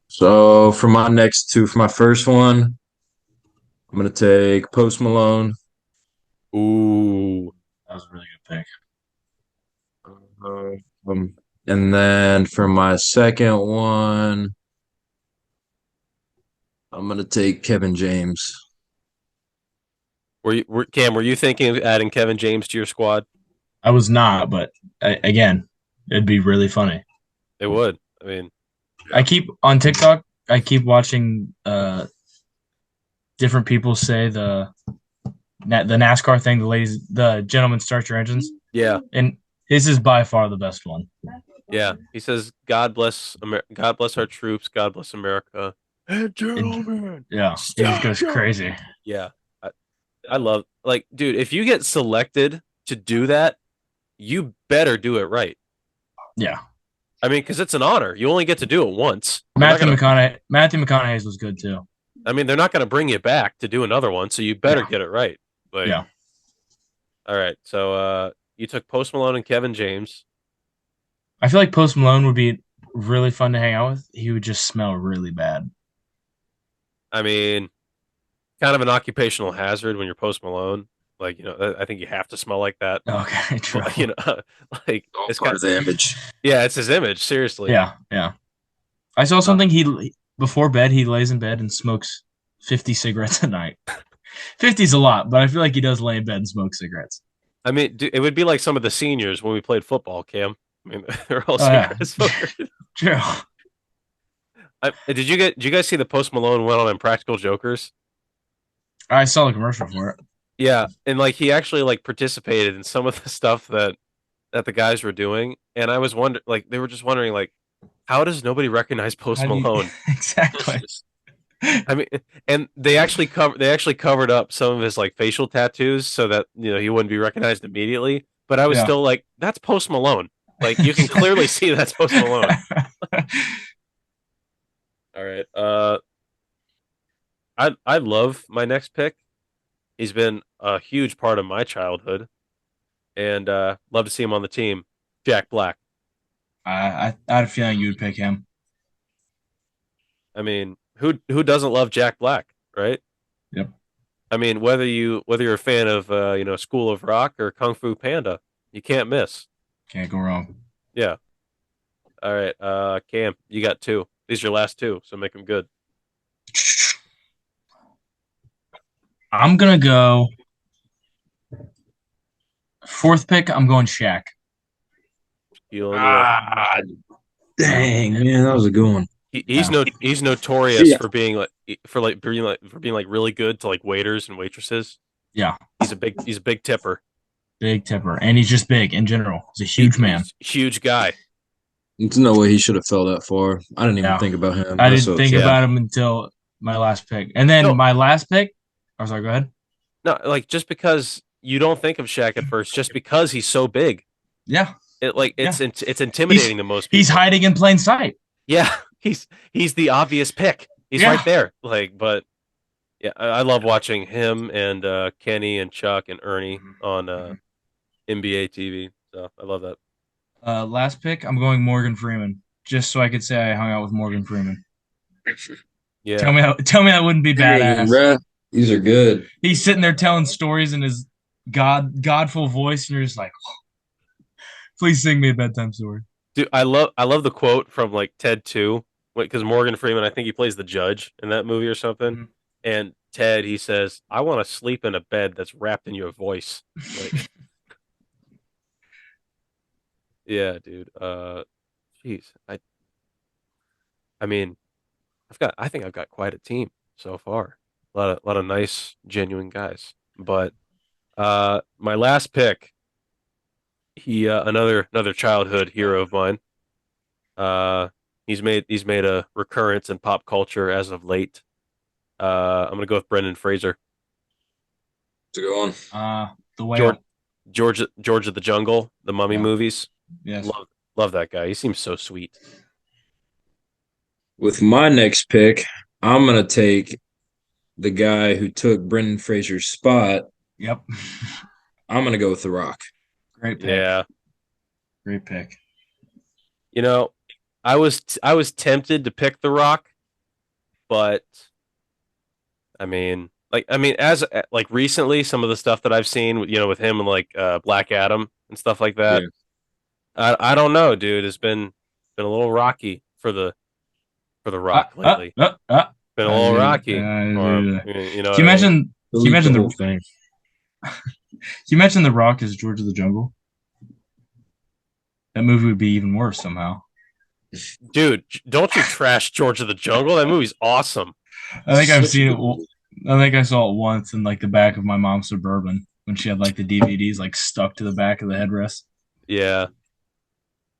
So for my next two, for my first one, I'm gonna take Post Malone. Ooh, that was a really good pick. And then for my second one, I'm gonna take Kevin James. Were you thinking of adding Kevin James to your squad? I was not, but again, it'd be really funny. It would. I mean, I keep on TikTok. I keep watching different people say the NASCAR thing. The gentlemen start your engines, Yeah, and his is by far the best one. yeah. He says, "God bless God bless our troops. God bless America." And gentlemen, Yeah, it just goes crazy. yeah. I love dude. If you get selected to do that, you better do it right. Yeah, I mean, because it's an honor. You only get to do it once. They're not Matthew McConaughey's was good too. I mean, they're not going to bring you back to do another one, so you better get it right. Like, Yeah. All right. So you took Post Malone and Kevin James. I feel like Post Malone would be really fun to hang out with. He would just smell really bad. I mean, kind of an occupational hazard when you're Post Malone. Like, I think you have to smell like that. Okay, true. Like All it's part of the image. Yeah, it's his image. Seriously. Yeah. I saw something. Before bed, he lays in bed and smokes 50 cigarettes a night. 50 is a lot, but I feel like he does lay in bed and smoke cigarettes. I mean, it would be like some of the seniors when we played football, Cam. I mean, they're all yeah. cigarette smokers. True. Did you guys see the Post Malone went on Impractical Jokers? I saw the commercial for it. Yeah, and like he actually like participated in some of the stuff that the guys were doing, and I was wondering, like they were just wondering, like, how does nobody recognize Post Malone? Exactly. I mean, and they actually covered up some of his like facial tattoos so that he wouldn't be recognized immediately. But I was still like, that's Post Malone. Like you can clearly see that's Post Malone. All right. I love my next pick. He's been a huge part of my childhood, and love to see him on the team. Jack Black. I had a feeling you would pick him. I mean, who doesn't love Jack Black, right? Yep. I mean, whether you're a fan of School of Rock or Kung Fu Panda, you can't miss. Can't go wrong. Yeah. All right, Cam, you got two. These are your last two, so make them good. I'm gonna go fourth pick. I'm going Shaq. Dang, man, that was a good one. He's notorious for being really good to like waiters and waitresses. Yeah, He's a big tipper. Big tipper, and he's just big in general. He's a huge man. Huge guy. There's no way he should have fell that far. I didn't even think about him. I didn't think about him until my last pick, and then my last pick. Oh, sorry. Go ahead. No, like just because you don't think of Shaq at first, just because he's so big. Yeah. It's intimidating to most people. He's hiding in plain sight. Yeah, he's the obvious pick. He's right there. But yeah, I love watching him and Kenny and Chuck and Ernie on NBA TV. So I love that. Last pick, I'm going Morgan Freeman, just so I could say I hung out with Morgan Freeman. Yeah. Tell me that wouldn't be badass. Bruh, these are good. He's sitting there telling stories in his godful voice, and you're just like, please sing me a bedtime story. Dude, I love the quote from like Ted 2, because Morgan Freeman, I think he plays the judge in that movie or something. Mm-hmm. And Ted, he says, "I want to sleep in a bed that's wrapped in your voice." Like, yeah, dude. Jeez, I mean, I think I've got quite a team so far. A lot of nice, genuine guys. But my last pick, he another childhood hero of mine. He's made a recurrence in pop culture as of late. I'm gonna go with Brendan Fraser. To go on. The Whale. George of the Jungle, the Mummy movies. Yes. Love that guy. He seems so sweet. With my next pick, I'm gonna take the guy who took Brendan Fraser's spot. Yep. I'm gonna go with The Rock. Great pick. Yeah. Great pick. I was tempted to pick The Rock, but I mean, as like recently, some of the stuff that I've seen, with him and like Black Adam and stuff like that. Yeah. I don't know, dude. It's been a little rocky for the Rock lately. Been a little rocky. Can you mention the thing? You mentioned The Rock as George of the Jungle. That movie would be even worse somehow. Dude, don't you trash George of the Jungle? That movie's awesome. I think I've Such a seen good it. movie. I think I saw it once in like the back of my mom's Suburban when she had like the DVDs like stuck to the back of the headrest. Yeah.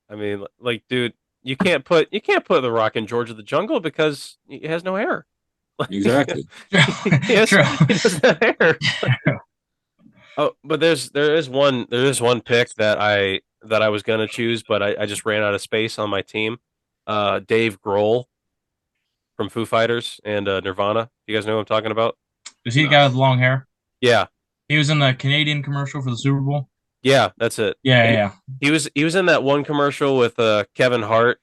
I mean, like, dude, you can't put The Rock in George of the Jungle because he has no hair. Exactly. Yes, True. he doesn't have hair. Oh, but there is one pick that I was gonna choose, but I just ran out of space on my team. Dave Grohl from Foo Fighters and Nirvana. You guys know who I'm talking about? Is he the guy with the long hair? Yeah, He was in the Canadian commercial for the Super Bowl. yeah, that's it. Yeah, And yeah. he was in that one commercial with Kevin Hart,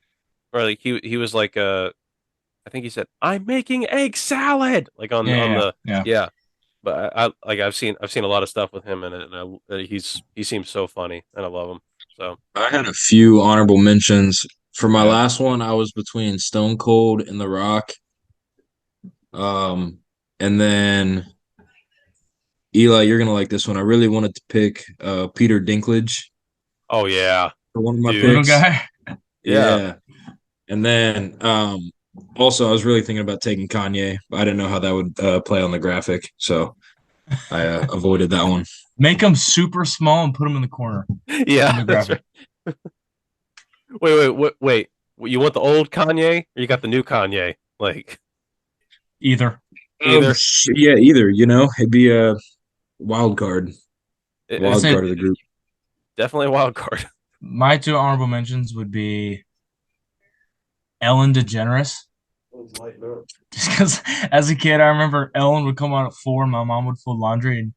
or like he was like I think he said, "I'm making egg salad," like on Yeah, on yeah, the yeah. yeah. But I like I've seen a lot of stuff with him in it, and he seems so funny, and I love him. So I had a few honorable mentions. For my Yeah. last one, I was between Stone Cold and The Rock. And then Eli, you're gonna like this one. I really wanted to pick Peter Dinklage oh yeah, for one of my Dude. Little picks. guy. Yeah. Yeah. And then also I was really thinking about taking Kanye, but I didn't know how that would play on the graphic, so I avoided that one. Make him super small and put him in the corner. yeah. the That's graphic. right. Wait. You want the old Kanye, or you got the new Kanye? Like Either. either. Yeah, either, it'd be a wild card. Wild say- card of the group. Definitely a wild card. My two honorable mentions would be Ellen DeGeneres. Just because as a kid, I remember Ellen would come on at 4, my mom would fold laundry, and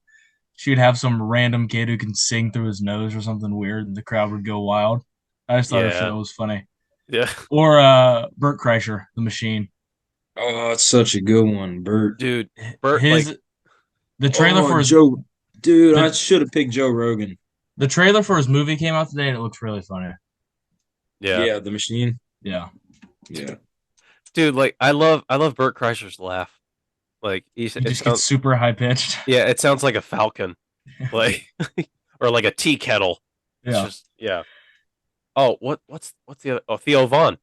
she would have some random kid who can sing through his nose or something weird, and the crowd would go wild. I just thought her Yeah. show was funny. Yeah, Or Bert Kreischer, the machine. Oh, it's such a good one, Bert. dude. Bert, His like, the trailer Oh, for his Joe. Dude, the- I should have picked Joe Rogan. the trailer for his movie came out today, and it looks really funny. yeah, The machine. Yeah. Yeah. dude. Like, I love Bert Kreischer's laugh. Like, He it just sounds, gets super high pitched. yeah, it sounds like a falcon, like, or like a tea kettle. It's Yeah. just, yeah. Oh, what's the other? Oh, Theo Vaughn.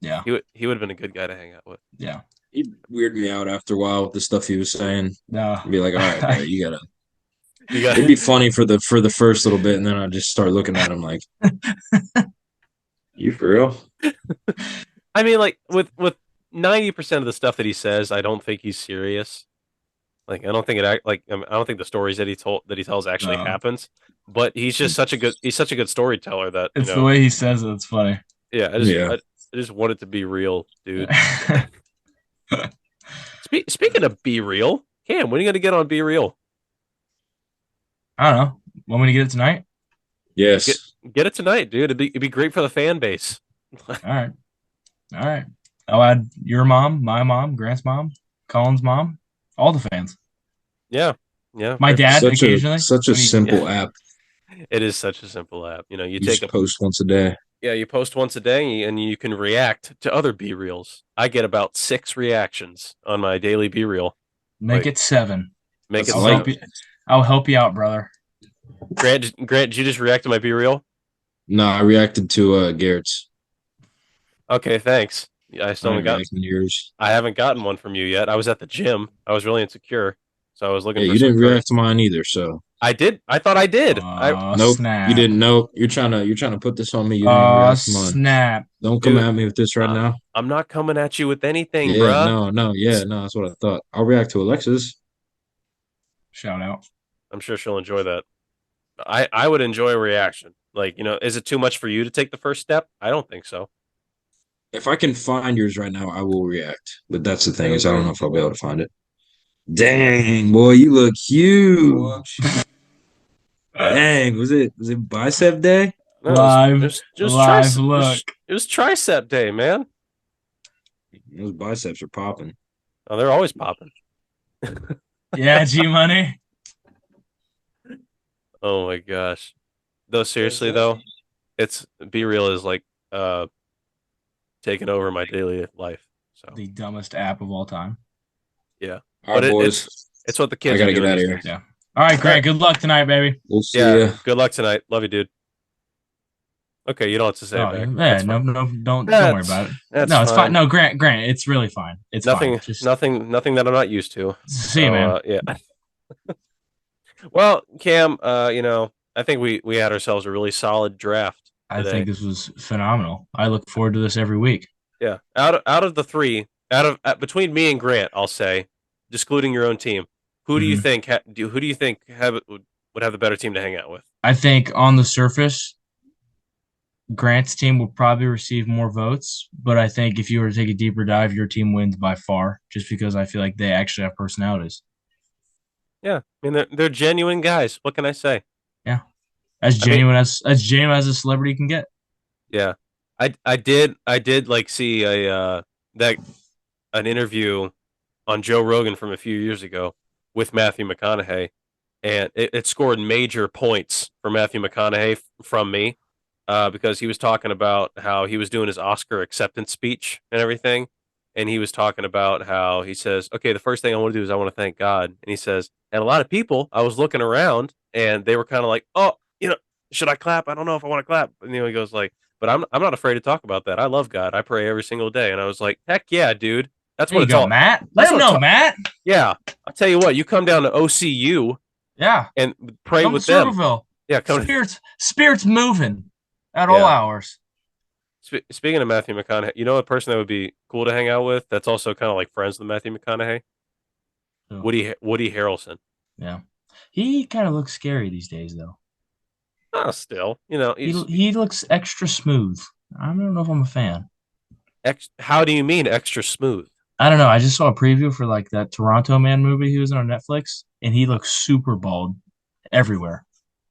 Yeah. He would have been a good guy to hang out with. Yeah. He'd weird me out after a while with the stuff he was saying. No. I'd be like, all right, bro, you gotta. You got It'd be funny for the first little bit, and then I'd just start looking at him like, you for real? I mean, like with 90% of the stuff that he says, I don't think he's serious. Like, I don't think I don't think the stories that he tells actually No. happens. But he's just such a good storyteller that It's the way he says it. It's funny. yeah. Yeah. I just want it to be real, dude. Speaking of Be Real, Cam, when are you gonna get on Be Real? I don't know. Want me to get it tonight? Yes. Get it tonight, dude. It'd be great for the fan base. All right. All right. I'll add your mom, my mom, Grant's mom, Colin's mom, all the fans. Yeah. My dad Such occasionally. such a when he- simple app. It is such a simple app. You You take just post once a day. you post once a day and you can react to other B reels. I get about 6 reactions on my daily B reel. Make like- it 7. Make it I'll like help you. I'll help you out, brother. Grant, did you just react to my B reel? No, I reacted to Garrett's. Okay, thanks. Yeah, I still haven't gotten. reacting to yours. I haven't gotten one from you yet. I was at the gym. I was really insecure, so I was looking Yeah, for. you some didn't courage. react to mine either, so I did. I thought I did. nope, Snap. you didn't know. You're trying to put this on me. You didn't even Oh, react to mine. snap. Don't come Dude, at me with this right now. I'm not coming at you with anything, Yeah, bruh. no, that's what I thought. I'll react to Alexa's. Shout out. I'm sure she'll enjoy that. I would enjoy a reaction. Like, is it too much for you to take the first step? I don't think so. If I can find yours right now, I will react. But that's the thing is, I don't know if I'll be able to find it. Dang, boy, you look huge. Dang, was it bicep day? No, Live- just live tricep, look. It was tricep day, man. Those biceps are popping. Oh, they're always popping. Yeah, G Money. Oh my gosh. Though seriously though, it's Be Real is like taking over my daily life. So The dumbest app of all time. All right, But boys. it's what the kids I gotta are get doing outta these here. days. Yeah. All right, Grant. Good luck tonight, baby. We'll see Yeah. ya. Good luck tonight. Love you, dude. Okay, you don't have to say Oh, it back. yeah, That's no, fine. no, don't worry That's about it. that's No, it's fine. fine. No, Grant, it's really fine. It's Nothing, fine. Just nothing that I'm not used to. see you, So man. yeah. Well, Cam, I think we had ourselves a really solid draft I today. think this was phenomenal. I look forward to this every week. Yeah. Out of the three, between me and Grant, I'll say, excluding your own team, who do you Mhm. think who do you think would have the better team to hang out with? I think on the surface, Grant's team will probably receive more votes, but I think if you were to take a deeper dive, your team wins by far, just because I feel like they actually have personalities. Yeah. I mean, they're genuine guys. What can I say? Yeah, as I mean, genuine as a celebrity can get. yeah. I did like see that an interview on Joe Rogan from a few years ago with Matthew McConaughey, and it scored major points for Matthew McConaughey from me, because he was talking about how he was doing his Oscar acceptance speech and everything, and he was talking about how he says, "Okay, the first thing I want to do is I want to thank God," and he says, "And a lot of people, I was looking around, and they were kind of like, oh, should I clap? I don't know if I want to clap," and he goes like, "But I'm not afraid to talk about that. I love God. I pray every single day," and I was like, "Heck yeah, dude." That's There what you it's go, all. Matt. Let That's him what it's know, all. Matt. Yeah, I'll tell you what. You come down to OCU Yeah, and pray come to with them. Circleville. Yeah, come. Spirits moving at all Yeah. hours. Speaking of Matthew McConaughey, you know a person that would be cool to hang out with? That's also kind of like friends with Matthew McConaughey. So, Woody Harrelson. yeah, he kind of looks scary these days, though. Still, He looks extra smooth. I don't know if I'm a fan. how do you mean extra smooth? I don't know. I just saw a preview for like that Toronto Man movie he was in on Netflix, and he looks super bald everywhere.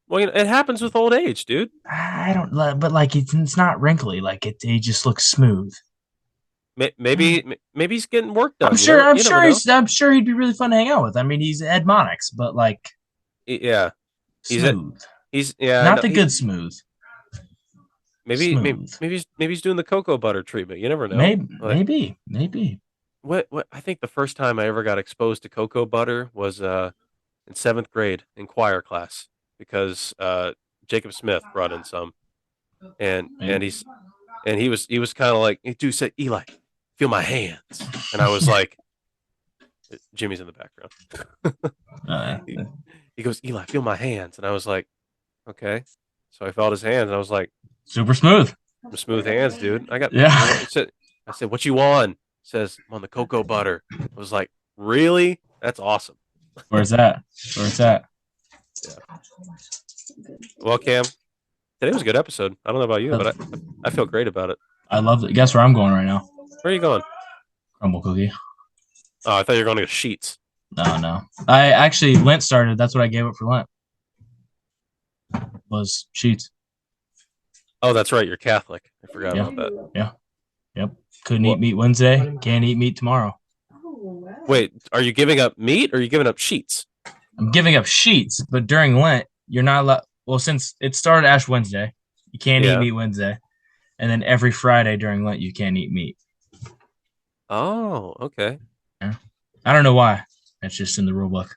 Well, it happens with old age, dude. I don't, but like it's not wrinkly. Like he just looks smooth. Maybe he's getting work done. I'm sure. You never know. I'm sure he'd be really fun to hang out with. I mean, he's Ed Monix, but like Yeah, smooth. yeah. Not the good smooth. Maybe Smooth. maybe he's doing the cocoa butter treatment. You never know. Maybe. What I think the first time I ever got exposed to cocoa butter was in 7th grade in choir class, because Jacob Smith brought in some, and Maybe. he was kind of like, "Hey, dude," said, "Eli, feel my hands," and I was like, Jimmy's in the background. Uh, He goes, "Eli, feel my hands," and I was like, "Okay." So I felt his hands, and I was like, super smooth. "Smooth hands, dude." Yeah. I said, "What you on?" He says, "I'm on the cocoa butter." I was like, "Really? That's awesome." Where's that? Where's that? Well, Cam, today was a good episode. I don't know about you, but I feel great about it. I love it. Guess where I'm going right now? Where are you going? Crumble cookie. Oh, I thought you were going to go Sheets. No. I actually Lent started. That's what I gave up for Lent. Was sheets. Oh, that's right. You're Catholic. I forgot Yeah. about that. Yeah. Yep. Couldn't eat meat Wednesday. Can't eat meat tomorrow. Wait, are you giving up meat or are you giving up sheets? I'm giving up sheets, but during Lent, you're not allowed. Well, since it started Ash Wednesday, you can't eat meat Wednesday, and then every Friday during Lent, you can't eat meat. Oh, okay. Yeah. I don't know why. That's just in the rule book.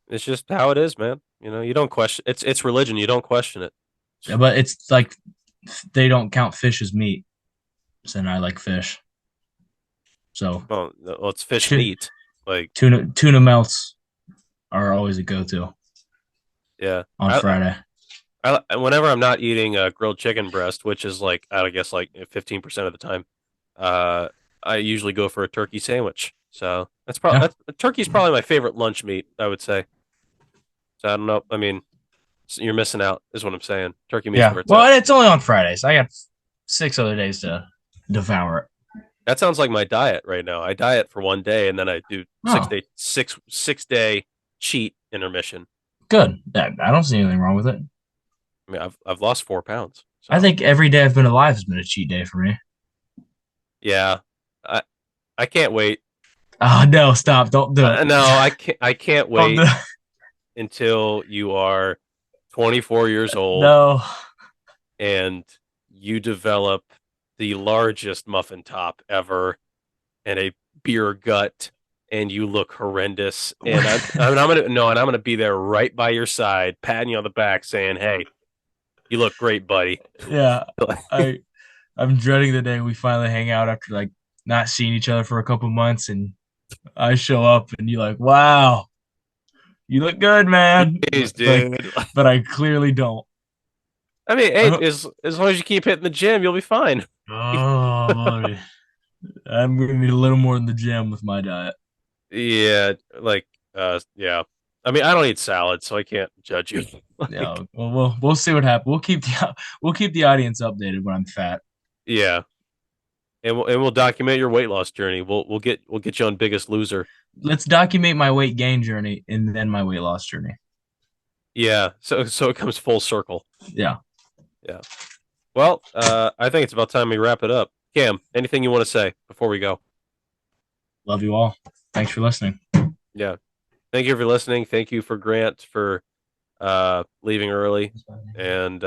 It's just how it is, man. You don't question. It's religion. You don't question it. Yeah, but it's like they don't count fish as meat, so I like fish. So Well, it's fish meat. Like tuna melts are always a go-to. Yeah. On Friday. Whenever I'm not eating grilled chicken breast, which is like I guess like 15% of the time, I usually go for a turkey sandwich. So turkey's probably my favorite lunch meat, I would say. So I don't know. I mean, you're missing out, is what I'm saying. Turkey meat's where it's well, at. it's only on Fridays. I got 6 other days to devour it. That sounds like my diet right now. I diet for 1 day and then I do 6-day cheat intermission. Good. I don't see anything wrong with it. I mean, I've lost 4 pounds. So. I think every day I've been alive has been a cheat day for me. Yeah, I can't wait. Oh no! Stop! Don't do it. No, I can't wait until you are 24 years old. No. And you develop the largest muffin top ever and a beer gut, and you look horrendous. And I'm gonna be there right by your side, patting you on the back, saying, "Hey, You look great, buddy. Yeah, I'm dreading the day we finally hang out after like not seeing each other for a couple months, and I show up and you're like, "Wow, you look good, man." Jeez, But, dude. but I clearly don't. I mean, hey, as long as you keep hitting the gym, you'll be fine. Oh, buddy. I'm gonna need a little more in the gym with my diet. Yeah, like, yeah. I mean, I don't eat salad, so I can't judge you. Yeah, well, we'll see what happens. We'll keep the audience updated when I'm fat. Yeah, and we'll document your weight loss journey. We'll get you on Biggest Loser. Let's document my weight gain journey and then my weight loss journey. Yeah, so it comes full circle. Yeah. Yeah. Well, I think it's about time we wrap it up. Cam, anything you want to say before we go? Love you all. Thanks for listening. Yeah. Thank you for listening. Thank you for Grant for leaving early and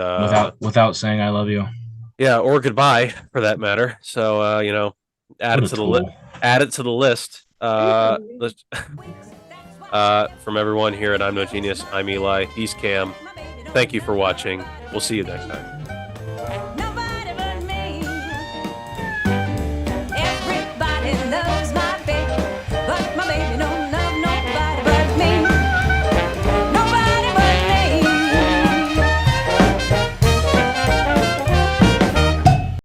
Without saying I love you. yeah, or goodbye for that matter. So you know, add What it a to tool. add it to the list. From everyone here at I'm No Genius, I'm Eli. He's Cam. Thank you for watching. We'll see you next time.